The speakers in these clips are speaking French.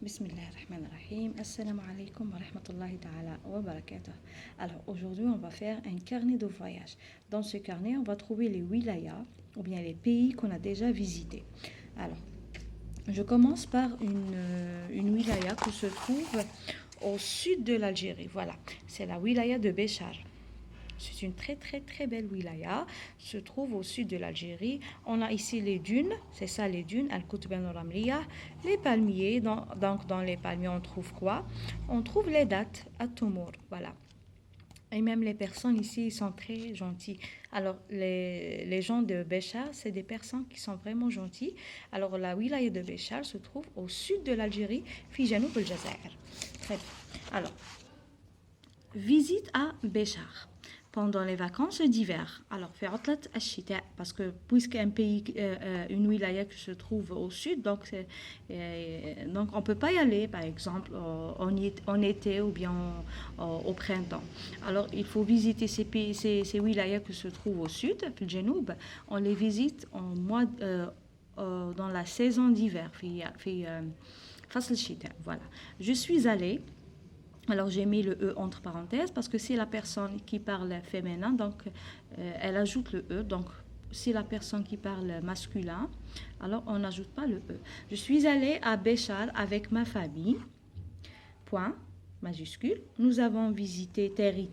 Bismillahirrahmanirrahim. Assalamu alaikum wa rahmatullahi ta'ala wa barakatuh. Alors aujourd'hui, on va faire un carnet de voyage. Dans ce carnet, on va trouver les wilayas ou bien les pays qu'on a déjà visités. Alors, je commence par une wilaya qui se trouve au sud de l'Algérie. Voilà, c'est la wilaya de Béchar. C'est une très très très belle wilaya, se trouve au sud de l'Algérie. On a ici les dunes, c'est ça les dunes, Al-Koutben al-Ramliya, les palmiers. Donc dans les palmiers on trouve quoi? On trouve les dattes à Toumour, voilà. Et même les personnes ici ils sont très gentils. Alors les gens de Béchar, c'est des personnes qui sont vraiment gentils. Alors la wilaya de Béchar se trouve au sud de l'Algérie, fi Janoub el-Jazair. Très bien. Alors, visite à Béchar pendant les vacances d'hiver. Alors, faire parce que puisqu'un pays, une wilaya qui se trouve au sud, donc on ne peut pas y aller, par exemple, en été ou bien au printemps. Alors, il faut visiter ces wilayas qui se trouvent au sud, puis le Janoub. On les visite dans la saison d'hiver, voilà. Je suis allée. Alors j'ai mis le E entre parenthèses parce que c'est la personne qui parle féminin, donc elle ajoute le E. Donc c'est la personne qui parle masculin, alors on n'ajoute pas le E. Je suis allée à Béchar avec ma famille, point, majuscule. Nous avons visité Territ.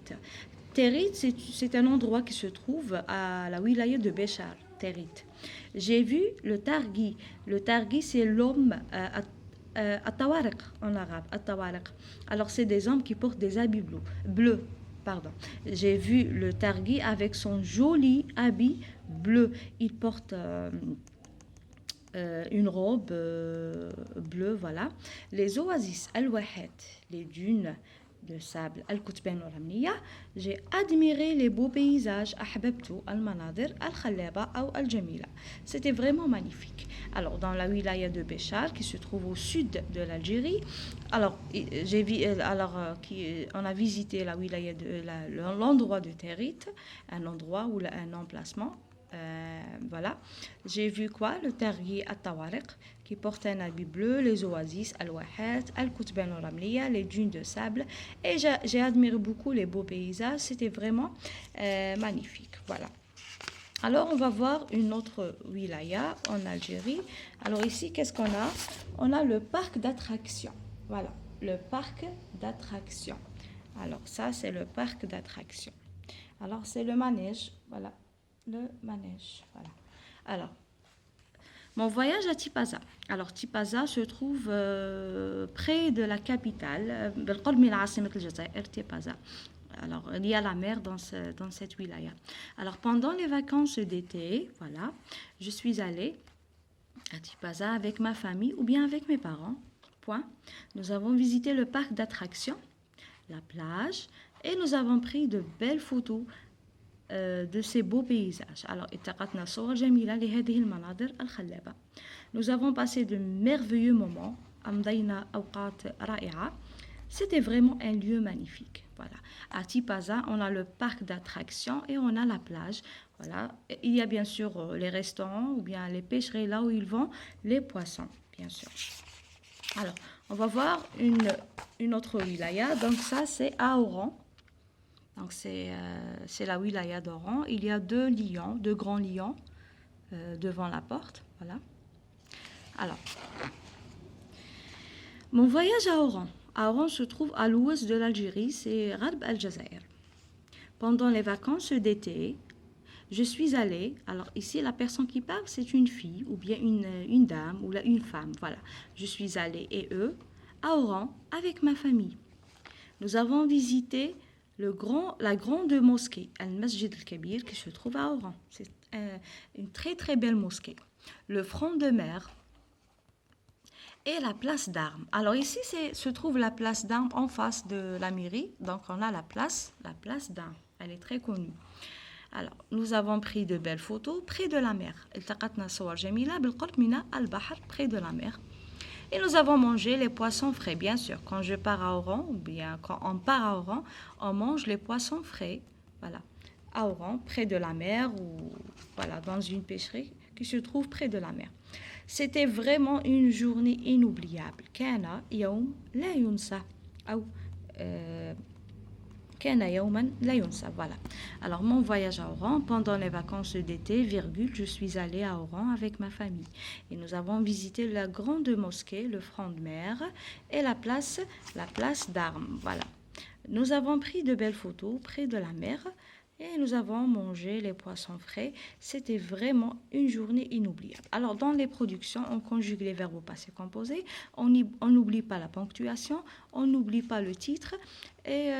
Territ, c'est un endroit qui se trouve à la wilaya de Béchar, Territ. J'ai vu le Targhi. Le Targhi, c'est l'homme At-Tawariq en arabe, At-Tawariq. Alors c'est des hommes qui portent des habits bleus. Pardon. J'ai vu le Targhi avec son joli habit bleu. Il porte une robe bleue, voilà. Les oasis Al-Wahed, les dunes de sable Al-Koutben al-Ramliya, j'ai admiré les beaux paysages Ahbabtu al-Manadir al-Khallaba ou al-Jamila. C'était vraiment magnifique. Alors dans la wilaya de Béchar qui se trouve au sud de l'Algérie, alors on a visité la wilaya l'endroit de Territ, un endroit ou un emplacement. Voilà, j'ai vu quoi? Le Targhi At-Tawariq qui porte un habit bleu, les oasis Al-Wahed, Al-Koutben al-Ramliya, les dunes de sable, et j'ai admiré beaucoup les beaux paysages. C'était vraiment magnifique. Voilà. Alors on va voir une autre wilaya en Algérie. Alors ici qu'est-ce qu'on a? On a le parc d'attractions. Voilà, le parc d'attractions. Alors ça c'est le parc d'attractions. Alors c'est le manège. Voilà. Le manège, voilà. Alors, mon voyage à Tipaza. Alors, Tipaza se trouve près de la capitale, Tipaza. Alors, il y a la mer dans cette wilaya. Alors, pendant les vacances d'été, voilà, je suis allée à Tipaza avec ma famille ou bien avec mes parents. Point. Nous avons visité le parc d'attractions, la plage, et nous avons pris de belles photos de ces beaux paysages. Alors, nous avons passé de merveilleux moments. C'était vraiment un lieu magnifique. Voilà. À Tipaza, on a le parc d'attractions et on a la plage. Voilà. Il y a bien sûr les restaurants ou bien les pêcheries là où ils vendent les poissons, bien sûr. Alors, on va voir une autre wilaya. Donc ça, c'est à Oran. Donc c'est la wilaya d'Oran. Il y a deux grands lions devant la porte. Voilà. Alors, mon voyage à Oran. Oran se trouve à l'ouest de l'Algérie, c'est Gharb al-Jazair. Pendant les vacances d'été, je suis allée. Alors ici, la personne qui parle, c'est une fille ou bien une dame ou une femme. Voilà. Je suis allée à Oran avec ma famille. Nous avons visité la grande mosquée, Al-Masjid al-Kabir, qui se trouve à Oran. C'est une très très belle mosquée. Le front de mer et la place d'armes. Alors ici se trouve la place d'armes en face de la mairie. Donc on a la place d'armes. Elle est très connue. Alors nous avons pris de belles photos près de la mer. Près de la mer. Et nous avons mangé les poissons frais, bien sûr. Quand je pars à Oran, ou bien quand on part à Oran, on mange les poissons frais. Voilà. À Oran, près de la mer, ou voilà, dans une pêcherie qui se trouve près de la mer. C'était vraiment une journée inoubliable. كان يوم لا ينسى أو كان يوما لا ينسى. Voilà. Alors mon voyage à Oran pendant les vacances d'été, virgule, je suis allée à Oran avec ma famille et nous avons visité la grande mosquée, le front de mer et la place d'Armes. Voilà. Nous avons pris de belles photos près de la mer et nous avons mangé les poissons frais. C'était vraiment une journée inoubliable. Alors, dans les productions, on conjugue les verbes au passé composé. On n'oublie pas la ponctuation, on n'oublie pas le titre. Et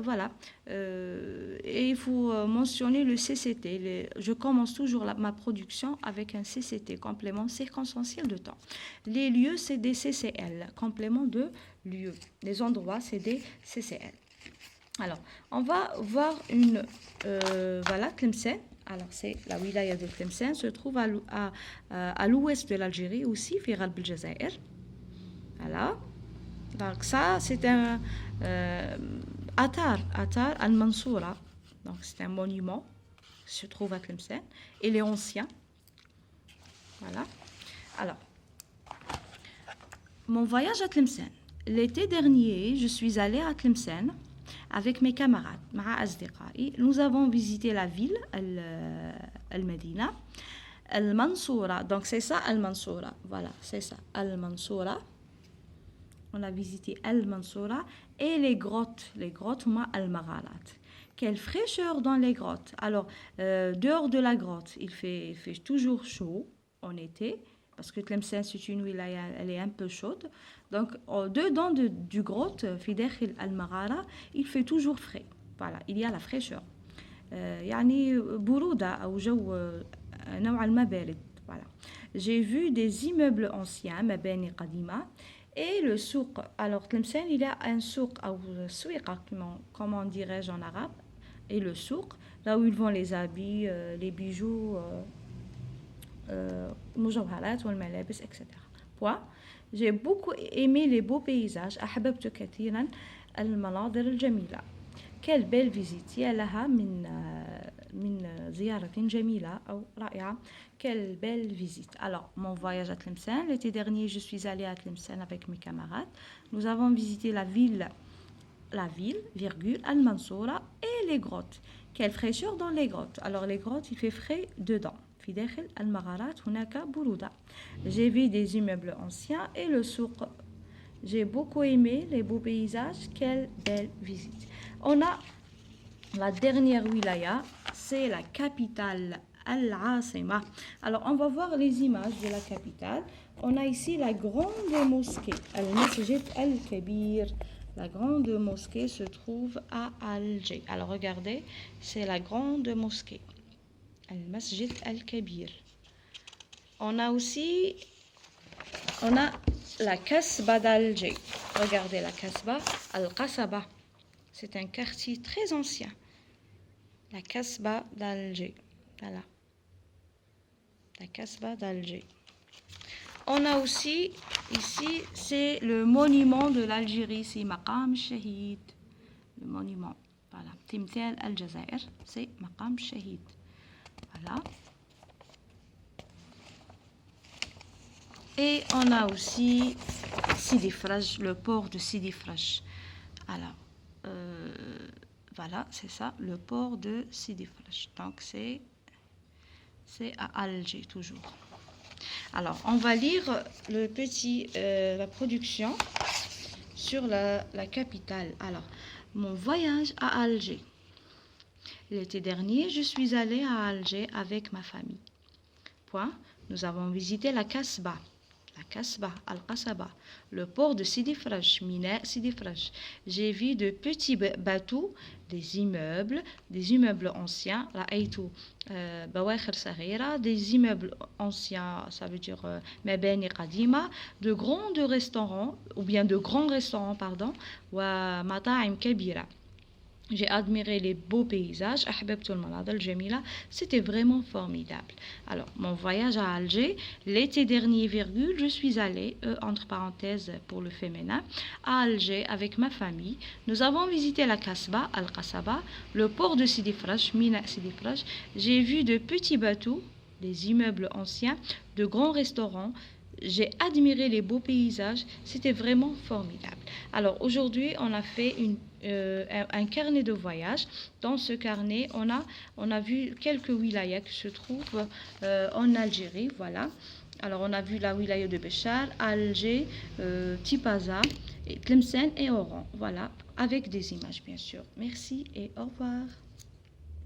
voilà. Et il faut mentionner le CCT. Je commence toujours ma production avec un CCT, complément circonstanciel de temps. Les lieux, c'est des CCL, complément de lieu. Les endroits, c'est des CCL. Alors, on va voir voilà, Tlemcen. Alors, c'est la wilaya de Tlemcen, se trouve à l'ouest de l'Algérie aussi, في غرب الجزائر. Voilà. Donc, ça, c'est un Atar al-Mansoura. Donc, c'est un monument qui se trouve à Tlemcen. Il est ancien. Voilà. Alors, mon voyage à Tlemcen. L'été dernier, je suis allée à Tlemcen avec mes camarades, nous avons visité la ville, Al-Medina, Al-Mansoura. Donc c'est ça, Al-Mansoura. Voilà, c'est ça, Al-Mansoura. On a visité Al-Mansoura et les grottes, Al-Magharat. Quelle fraîcheur dans les grottes. Alors, dehors de la grotte, il fait toujours chaud en été. Parce que Tlemcen, c'est une wilaya, elle est un peu chaude. Donc, dedans du grotte, Fidekhil al-Maghara, il fait toujours frais. Voilà, il y a la fraîcheur. يعني برودة أو جو نوعا ما بارد. Voilà. J'ai vu des immeubles anciens, مباني قديمة, et le souk. Alors, Tlemcen, il y a un souk, ou souiqa, comment dirais-je en arabe, et le souk, là où ils vendent les habits, les bijoux, المجوهرات والملابس etc. J'ai beaucoup aimé les beaux paysages. أحببت كثيرا المناظر الجميلة. Quelle belle visite. يا لها من زيارة جميلة أو رائعة. Quelle belle visite. Alors, mon voyage à Tlemcen. L'été dernier, je suis allée à Tlemcen avec mes camarades. Nous avons visité la ville, virgule, Al-Mansoura et les grottes. Quelle fraîcheur dans les grottes. Alors, les grottes, il fait frais dedans. في داخل المغارات هناك برودة. J'ai vu des immeubles anciens et le souk. J'ai beaucoup aimé les beaux paysages. Quelle belle visite. On a la dernière wilaya, c'est la capitale, Al-Asima. Alors, on va voir les images de la capitale. On a ici la grande mosquée, Al-Masjid Al-Kabir. La grande mosquée se trouve à Alger. Alors, regardez, c'est la grande mosquée. Al-Masjid Al-Kabir. On a la Kasbah d'Alger. Regardez la Kasbah, Al-Qasaba. C'est un quartier très ancien. La Kasbah d'Alger. Voilà. La Kasbah d'Alger. On a aussi, ici, c'est le monument de l'Algérie. C'est Maqam Shahid. Le monument. Voilà. Timthal Al-Jazair. C'est Maqam Shahid. Voilà. Et on a aussi Sidi Fraj, le port de Sidi Fraj. Alors, voilà, c'est ça, le port de Sidi Fraj. Donc, c'est à Alger, toujours. Alors, on va lire la production sur la capitale. Alors, mon voyage à Alger. L'été dernier, je suis allée à Alger avec ma famille. Nous avons visité la Kasbah, Al-Qasaba, le port de Sidi Fraj, Mina Sidi Fraj. J'ai vu de petits bateaux, des immeubles anciens, des immeubles anciens, ça veut dire mabani qadima, de grands restaurants, pardon, wa mata'im kabira. J'ai admiré les beaux paysages. C'était vraiment formidable. Alors, mon voyage à Alger, l'été dernier, virgule, je suis allée, entre parenthèses pour le féminin, à Alger avec ma famille. Nous avons visité la Kasbah, Al-Qasaba, le port de Sidi Fraj, Mina Sidi Fraj. J'ai vu de petits bateaux, des immeubles anciens, de grands restaurants, j'ai admiré les beaux paysages, c'était vraiment formidable. Alors aujourd'hui, on a fait un carnet de voyage. Dans ce carnet, on a vu quelques wilayas qui se trouvent en Algérie, voilà. Alors on a vu la wilaya de Béchar, Alger, Tipaza, Tlemcen et Oran, voilà, avec des images bien sûr. Merci et au revoir.